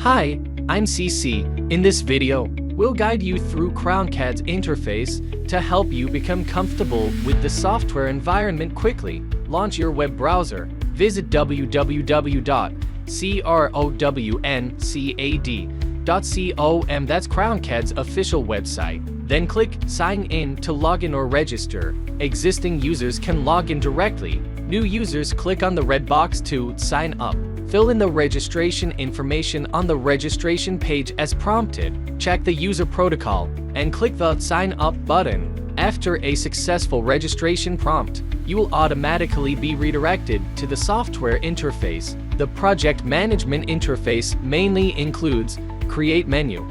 Hi, I'm CC. In this video, we'll guide you through CrownCAD's interface to help you become comfortable with the software environment quickly. Launch your web browser. Visit www.CrownCAD.com. That's CrownCAD's official website. Then click Sign In to log in or register. Existing users can log in directly. New users click on the red box to sign up. Fill in the registration information on the registration page as prompted. Check the user protocol and click the Sign Up button. After a successful registration prompt, you will automatically be redirected to the software interface. The project management interface mainly includes Create menu,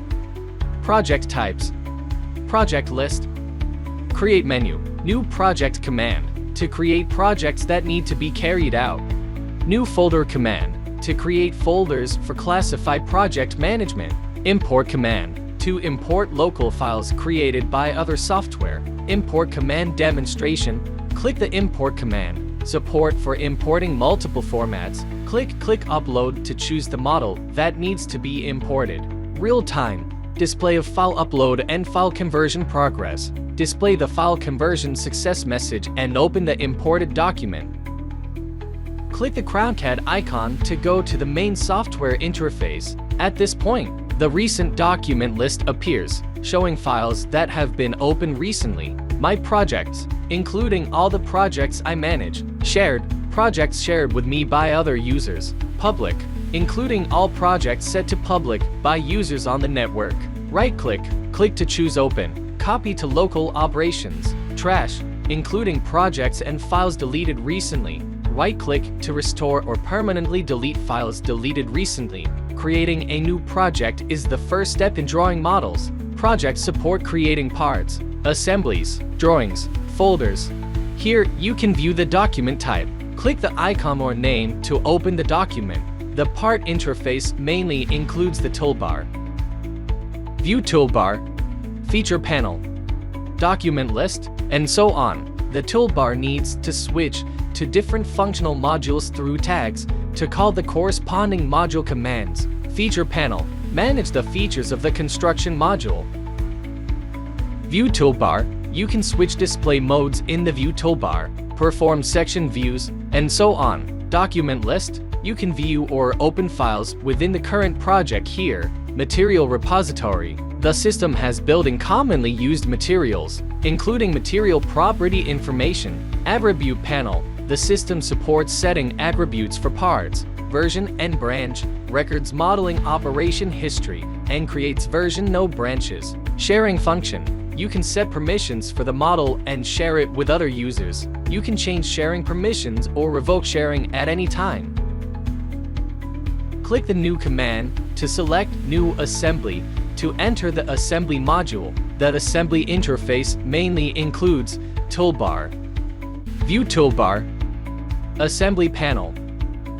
Project types, Project list, Create menu, New project command, to create projects that need to be carried out. New folder command, to create folders for classified project management. Import command, to import local files created by other software. Import command demonstration, click the import command. Support for importing multiple formats, click upload to choose the model that needs to be imported. Real-time, display of file upload and file conversion progress. Display the file conversion success message and open the imported document. Click the CrownCAD icon to go to the main software interface. At this point, the recent document list appears, showing files that have been opened recently. My projects, including all the projects I manage. Shared, projects shared with me by other users. Public, including all projects set to public by users on the network. Right-click, click to choose Open. Copy to local operations. Trash, including projects and files deleted recently. Right-click to restore or permanently delete files deleted recently. Creating a new project is the first step in drawing models. Projects support creating parts, assemblies, drawings, folders. Here, you can view the document type. Click the icon or name to open the document. The part interface mainly includes the toolbar, View toolbar, Feature panel, Document list, and so on. The toolbar needs to switch to different functional modules through tags to call the corresponding module commands. Feature panel, manage the features of the construction module. View toolbar, you can switch display modes in the view toolbar, perform section views, and so on. Document list, you can view or open files within the current project here. Material repository, the system has built-in commonly used materials, including material property information. Attribute panel, the system supports setting attributes for parts, version and branch, records modeling operation history, and creates version no branches. Sharing function, you can set permissions for the model and share it with other users. You can change sharing permissions or revoke sharing at any time. Click the New command to select New Assembly to enter the assembly module. The assembly interface mainly includes toolbar, View toolbar, Assembly panel,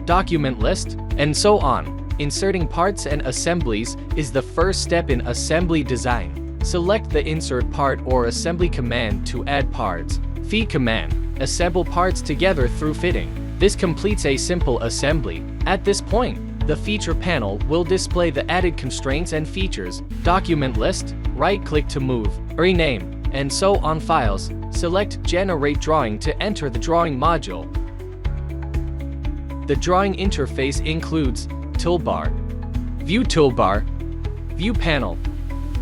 Document list, and so on. Inserting parts and assemblies is the first step in assembly design. Select the Insert Part or Assembly command to add parts. Feed command, assemble parts together through fitting. This completes a simple assembly. At this point, the Feature panel will display the added constraints and features. Document list, right-click to move, rename, and so on files. Select Generate Drawing to enter the drawing module. The drawing interface includes toolbar, View toolbar, View panel,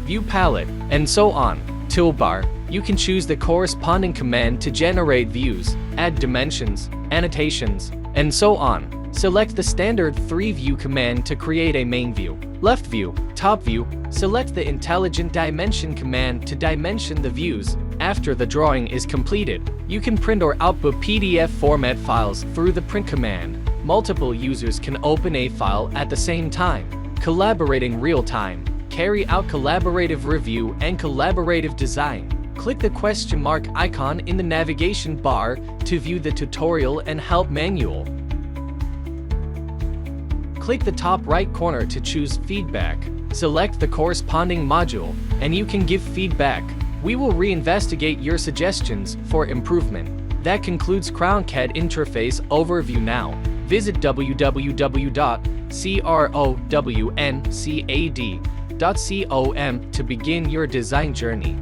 View palette, and so on. Toolbar, you can choose the corresponding command to generate views, add dimensions, annotations, and so on. Select the standard 3-view command to create a main view. Left view, top view, select the intelligent dimension command to dimension the views. After the drawing is completed, you can print or output PDF format files through the print command. Multiple users can open a file at the same time. Collaborating real-time, carry out collaborative review and collaborative design. Click the question mark icon in the navigation bar to view the tutorial and help manual. Click the top right corner to choose Feedback. Select the corresponding module, and you can give feedback. We will reinvestigate your suggestions for improvement. That concludes CrownCAD interface overview now. Visit www.CROWNCAD.com to begin your design journey.